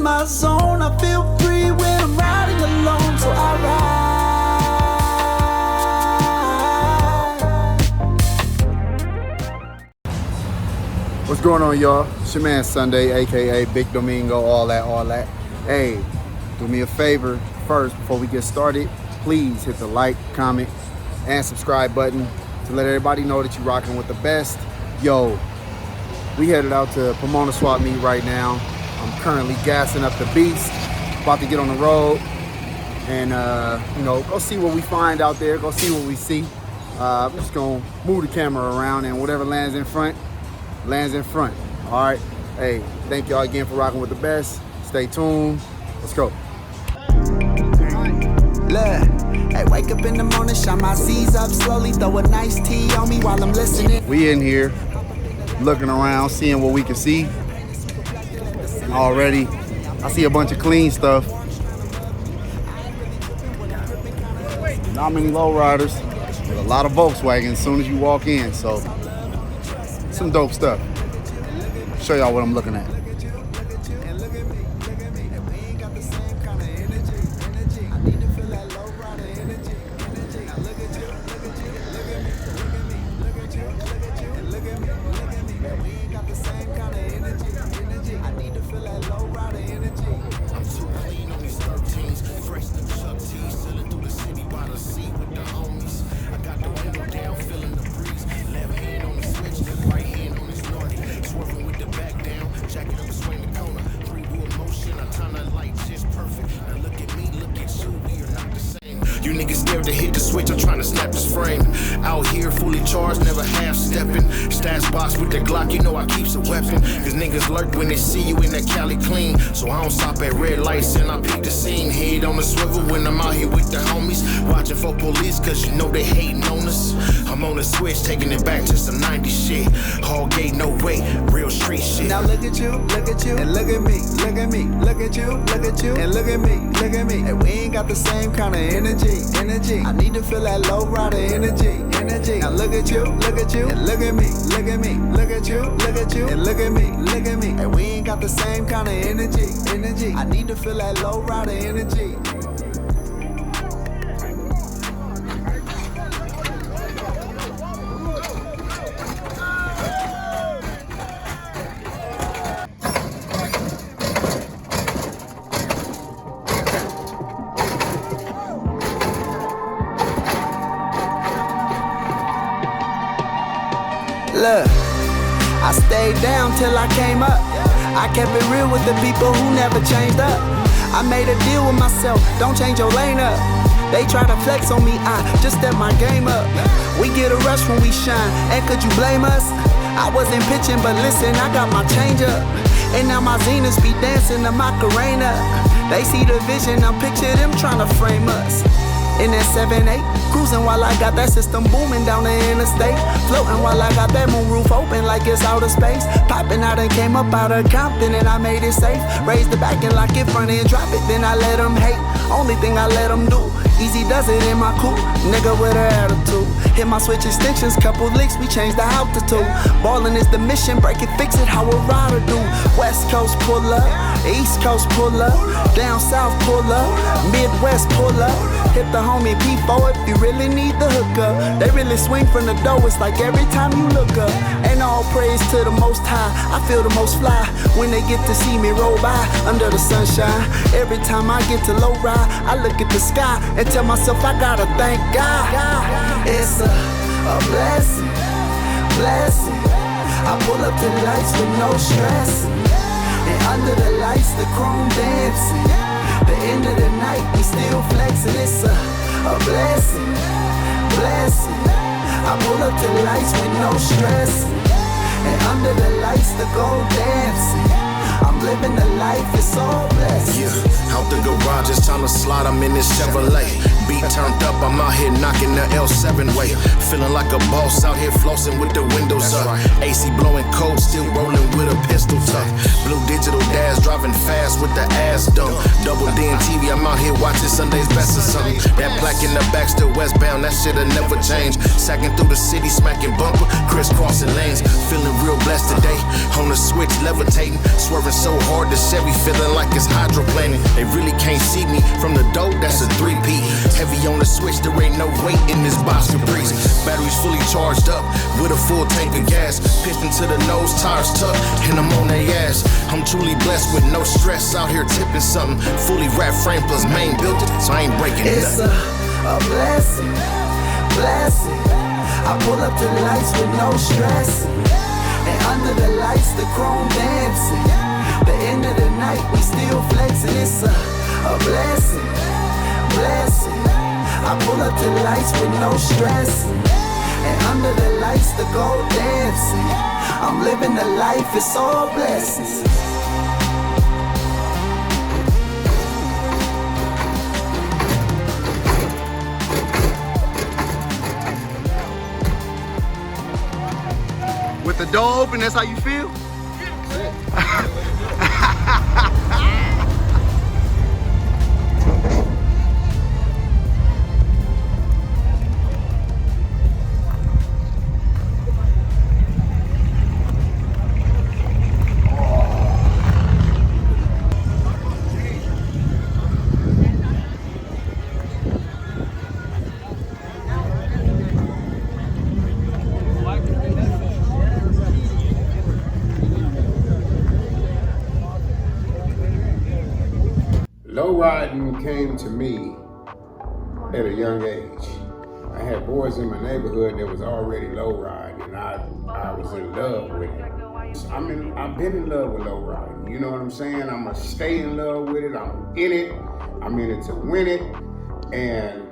my zone. I feel free when I'm riding alone, so I ride. What's going on, y'all? It's your man Sunday, aka Big Domingo, all that. Hey, do me a favor first before we get started. Please hit the like, comment, and subscribe button to let everybody know that you're rocking with the best. Yo, we headed out to Pomona Swapmeet right now. I'm currently gassing up the Beast, about to get on the road and go see what we find out there, go see what we see. I'm just gonna move the camera around, and whatever lands in front. All right. Hey, thank y'all again for rocking with the best. Stay tuned. Let's go. Look, hey, wake up in the morning, shine my Z's up slowly, throw a nice tea on me while I'm listening. We in here, looking around, seeing what we can see. Already, I see a bunch of clean stuff. Not many Lowriders, but a lot of Volkswagens as soon as you walk in. So, some dope stuff. Show y'all what I'm looking at. You niggas scared to hit the switch, I'm trying to snap this frame. Out here fully charged, never half stepping. Stash box with the Glock, you know I keeps a weapon. Cause niggas lurk when they see you in that Cali clean. So I don't stop at red lights and I peek the scene. Head on the swivel when I'm out here with the homies. Watching for police cause you know they hating on us. I'm on the switch, taking it back to some 90s shit. Hall gate, no way, real street shit. Now look at you, and look at me, look at me, look at you, and look at me. And we ain't got the same kind of energy. I need to feel that low rider energy. Now look at you, and look at me, look at you, and look at me. And we ain't got the same kind of energy. I need to feel that low rider energy. Look, I stayed down till I came up. I kept it real with the people who never changed up. I made a deal with myself, don't change your lane up. They try to flex on me, I just step my game up. We get a rush when we shine, and could you blame us? I wasn't pitching, but listen, I got my change up. And now my Zeniths be dancing the Macarena. They see the vision, I'm picture them trying to frame us. In that 7-8, cruising while I got that system booming down the interstate. Floating while I got that moon roof open like it's outer space. Popping out and came up out of Compton and I made it safe. Raise the back and lock it front and drop it, then I let them hate. Only thing I let them do, easy does it in my coupe. Nigga with an attitude. Hit my switch extensions, couple licks, we changed the altitude. Ballin' is the mission, break it, fix it, how a rider do. West Coast pull up, East Coast pull up, down South pull up, Midwest pull up. Hit the homie P4 if you really need the hookup. They really swing from the door, it's like every time you look up. And all praise to the most high, I feel the most fly when they get to see me roll by under the sunshine. Every time I get to low ride, I look at the sky and tell myself I gotta thank God. It's a blessing. I pull up to the lights with no stress. And under the lights, the chrome dancing. The end of the night, we still flexing. It's a blessing. I pull up to the lights with no stress. And under the lights, the gold dancing. I'm living the life, it's all blessed. blessings. Yeah, out the garage, it's time to slide, I'm in this Chevrolet. Beat turned up, I'm out here knocking the L7 way. Feeling like a boss out here flossing with the windows up. AC blowing cold, still rolling with a pistol tuck. Blue digital dash, driving fast with the ass done. Double D and TV, I'm out here watching Sundayz Bezt or something. That plaque in the back still westbound, that shit'll never change. Sacking through the city, smacking bumper, crisscrossing lanes. Feeling real blessed today, on the switch, levitating. Swerving so hard, the Chevy feeling like it's hydroplaning. They really can't see me from the dope, that's a 3P. Heavy on the switch, there ain't no weight in this box Caprice. Batteries fully charged up with a full tank of gas. Piston to the nose, tires tucked, and I'm on their ass. I'm truly blessed with no stress, out here tipping something. Fully wrapped frame plus main built it, so I ain't breaking it. It's a blessing, blessing. I pull up to the lights with no stress. And under the lights, the chrome dancing. The end of the night, we still flexing. It's a blessing, blessing. I pull up to the lights with no stress. And under the lights, the gold dancing. I'm living the life, it's all blessings. With the door open, that's how you feel? Lowriding came to me at a young age. I had boys in my neighborhood that was already lowriding, and I was in love with it. I've been in love with lowriding, you know what I'm saying? I'm gonna stay in love with it, I'm in it to win it, and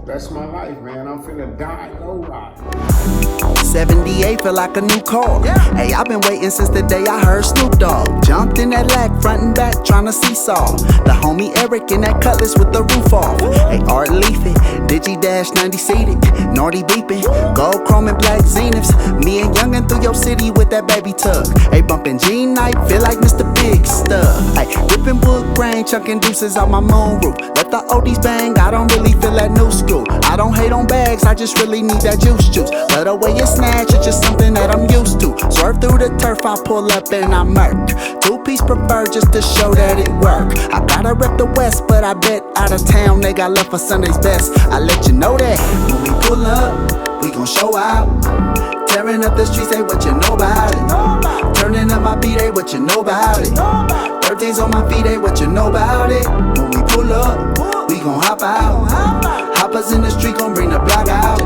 that's my life, man. I'm finna die lowriding. 78 feel like a new car. Hey, I've been waiting since the day I heard Snoop Dogg. Jumped in that lack, front and back, tryna seesaw. The homie Eric in that Cutlass with the roof off. Hey, Art Leafy, Digi 90 seated, Naughty beeping, gold chrome and black Zeniths. Me and Youngin' through your city with that baby tug. Hey, bumping G Night, feel like Mr. Big Stuff. Hey, whipping wood grain, chunking deuces out my moon roof. Let the oldies bang, I don't really feel that new school. I don't hate on bags, I just really need that juice. Love the way you snatch, it's just something that I'm used to. Swerve through the turf, I pull up and I murk. Two-piece preferred just to show that it work. I gotta rep the West, but I bet out of town they got love for Sundayz Bezt. I let you know that when we pull up, we gon' show out. Tearing up the streets, say what you know about it. Turning up my beat, hey, what you know about it. 13's on my feet, hey, what you know about it. When we pull up, we gon' hop out. Hoppers in the street gon' bring the block out.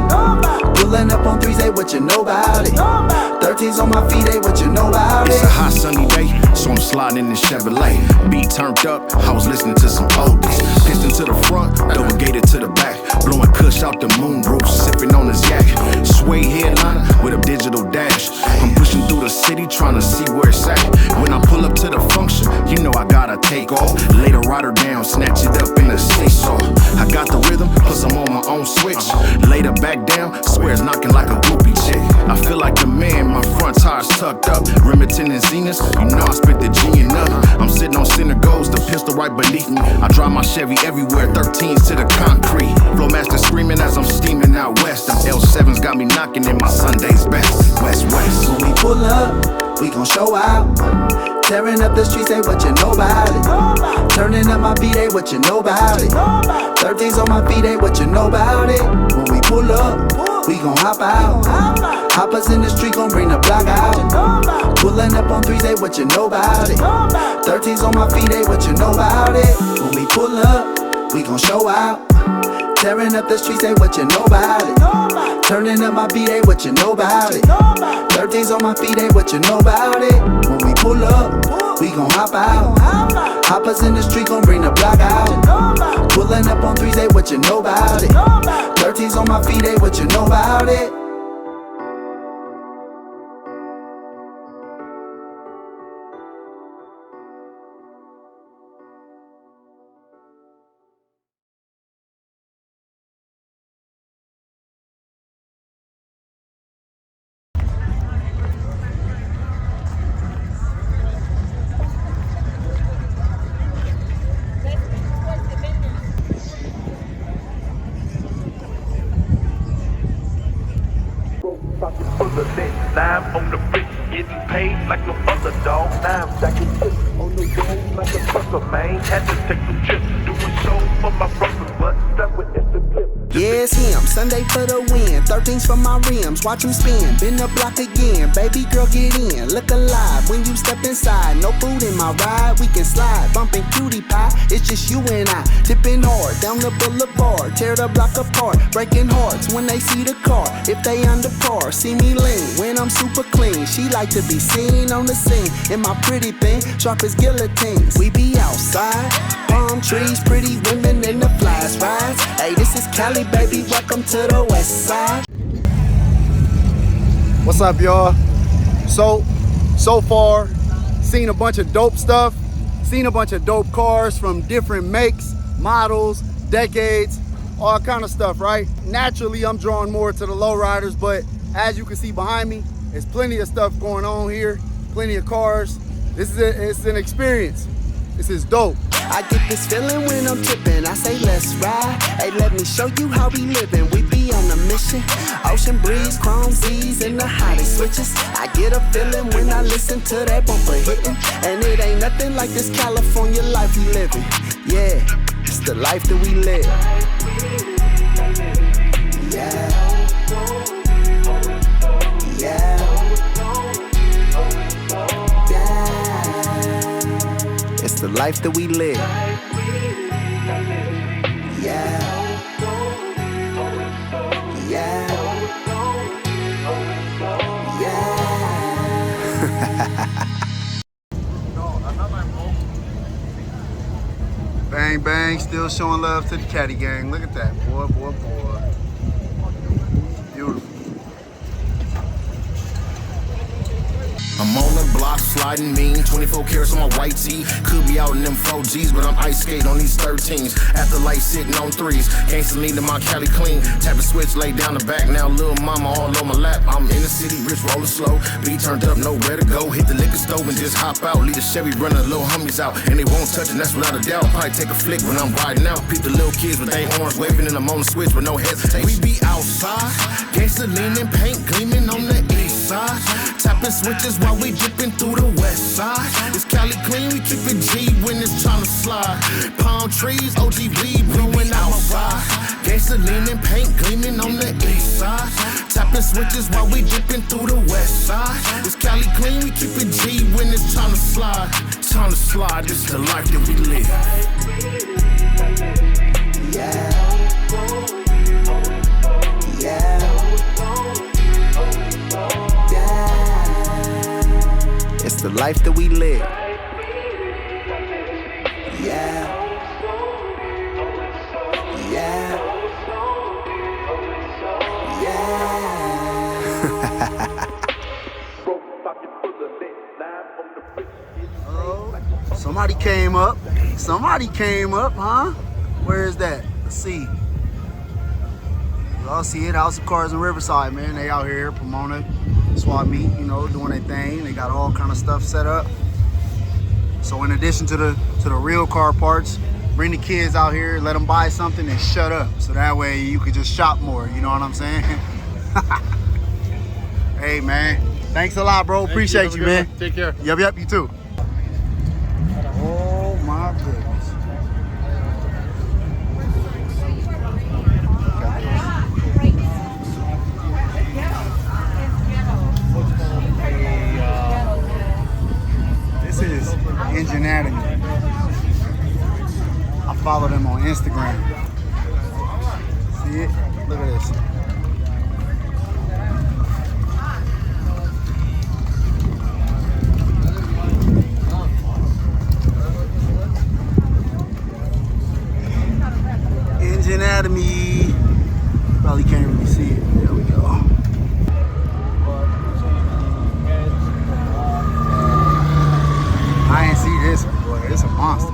Pulling up on 3's, hey, what you know about it. 13's on my feet, hey, what you know about it. It's a hot sunny day, so I'm sliding in this Chevrolet. Beat turned up, I was listening to some oldies. Piston to the front, double gated to the back. Blowing kush out the moon roof, sipping on his yak. Sway headliner with a digital dash. I'm pushing through the city, trying to see where it's at. When I pull up to the function, you know I gotta take off. Lay the rider down, snatch it up in the seesaw. I got the rhythm, plus I'm on my own switch. Lay the back down, swear it's knocking like a groupie chick. I feel like the man, my front tires tucked up. Remington and Zeniths, you know I spent the G and up. I'm sitting on center goals, the pistol right beneath me. I drive my Chevy everywhere, 13's to the concrete. Flowmaster screaming as I'm steaming out west. Them L7's got me knocking in my Sundayz Bezt. West. When we pull up, we gon' show out. Tearing up the streets, hey, what you know about it. Turning up my beat, hey, what you know about it. 13's on my feet, hey, what you know about it. When we pull up, we gon' hop out. Hoppers in the street gon' bring the block out. Pulling up on 3's, hey, what you know about it. 13's on my feet, hey, what you know about it. When we pull up, we gon' show out. Tearing up the streets, hey, what you know about it. Turning up my beat, hey, what you know about it. 13's on my feet, hey, what you know about it. When we pull up, we gon' hop out. Hoppers in the street gon' bring the block out. Pulling up on 3's, hey, what you know about it. 13's on my feet, hey, what you know about it. like no other dog. Now I'm stacking chips on the road like a trucker, man. Had to take some trips, doing show for my brother, but stuck with it's the clip. Yeah, it's him, Sunday for the win. 13s for my rims, watch him spin. Been the block again, baby girl get in. Look alive when you step inside. No food in my ride, we can slide. Bumping cutie pie, it's just you and I. Tipping hard down the boulevard, tear the block apart. Breaking hearts when they see the car. If they under par, see me lean when I'm super clean. She like to be seen on the scene in my pretty thing, sharp as guillotines. We be outside, palm trees, pretty women in the flash rides. Hey, this is Cali, baby, welcome to the west side. What's up, y'all? So far, seen a bunch of dope stuff, seen a bunch of dope cars from different makes, models, decades, all kind of stuff, right? Naturally, I'm drawn more to the lowriders, but as you can see behind me, there's plenty of stuff going on here, plenty of cars. It's an experience. This is dope. I get this feeling when I'm tripping. I say let's ride. Hey, let me show you how we living. We be on a mission. Ocean breeze, chrome Z's, and the hottest switches. I get a feeling when I listen to that bumper hitting. And it ain't nothing like this California life we living. Yeah, it's the life that we live. Yeah. Yeah. It's the life that we live. Yeah. Yeah. Yeah. Bang, bang, still showing love to the Caddy gang. Look at that, boy. Beautiful. I'm on the block sliding mean, 24 carats on my white tee. Could be out in them 4Gs, but I'm ice skating on these 13s. After light sitting on 3s, gangsta lean to my Cali clean. Tap a switch, lay down the back, now little mama all on my lap. I'm in the city, rich rolling slow. Beat turned up, nowhere to go. Hit the liquor stove and just hop out. Leave the Chevy running, little homies out, and they won't touch it, that's without a doubt. Probably take a flick when I'm riding out. Peep the little kids with they horns waving, and I'm on the switch with no hesitation. We be outside, gangsta leaning, paint gleaming on the east side. Tapping switches while we dipping through the west side. It's Cali clean, we keep it G when it's tryna slide. Palm trees, OG weed blowing outside. Gangsta leaning, paint gleaming on the east side. Tapping switches while we dipping through the west side. It's Cali clean, we keep it G when it's tryna slide. Tryna slide, this is the life that we live. Yeah. Yeah. It's the life that we live. Yeah. Yeah. Yeah. Oh, somebody came up. Somebody came up, huh? Where is that? Let's see. Y'all see it, House of Cars in Riverside, man. They out here, Pomona Swapmeet, you know, doing their thing. They got all kind of stuff set up. So in addition to the real car parts, bring the kids out here, let them buy something and shut up. So that way you could just shop more, you know what I'm saying? Hey, man. Thanks a lot, bro. Appreciate you, man. Take care. Yep, you too. Oh my goodness. This is Engine Anatomy. I follow them on Instagram. See it? Look at this. Engine Anatomy. Probably can't really see it. There we go. I ain't see this one, boy. It's a monster.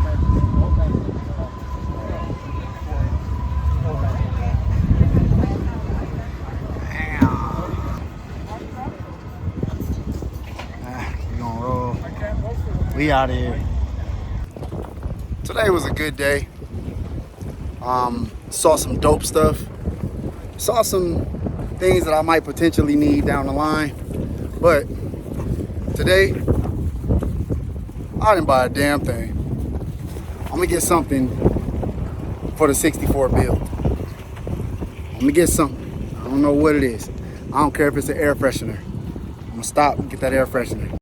Damn. We gonna roll. We out here. Today was a good day. Saw some dope stuff. Saw some things that I might potentially need down the line. But Today, I didn't buy a damn thing. I'm gonna get something for the 64 build. I'm gonna get something. I don't know what it is. I don't care if it's an air freshener. I'm gonna stop and get that air freshener.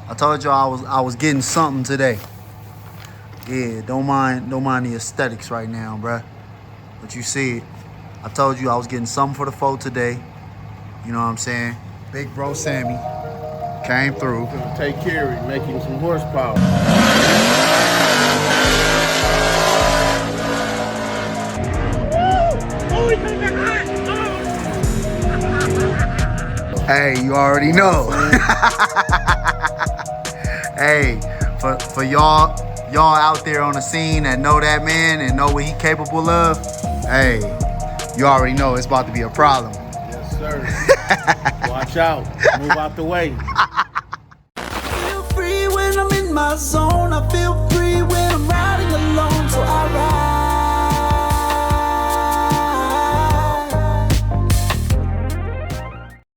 I told y'all I was getting something today. Yeah, don't mind the aesthetics right now, bruh. But you see it. I told you I was getting something for the foe today. You know what I'm saying? Big bro Sammy came through. Gonna take care of it, make him some horsepower. Hey, you already know. Hey, for y'all out there on the scene that know that man and know what he capable of, hey, you already know it's about to be a problem. Yes, sir. Watch out. Move out the way. Feel free when I'm in my zone.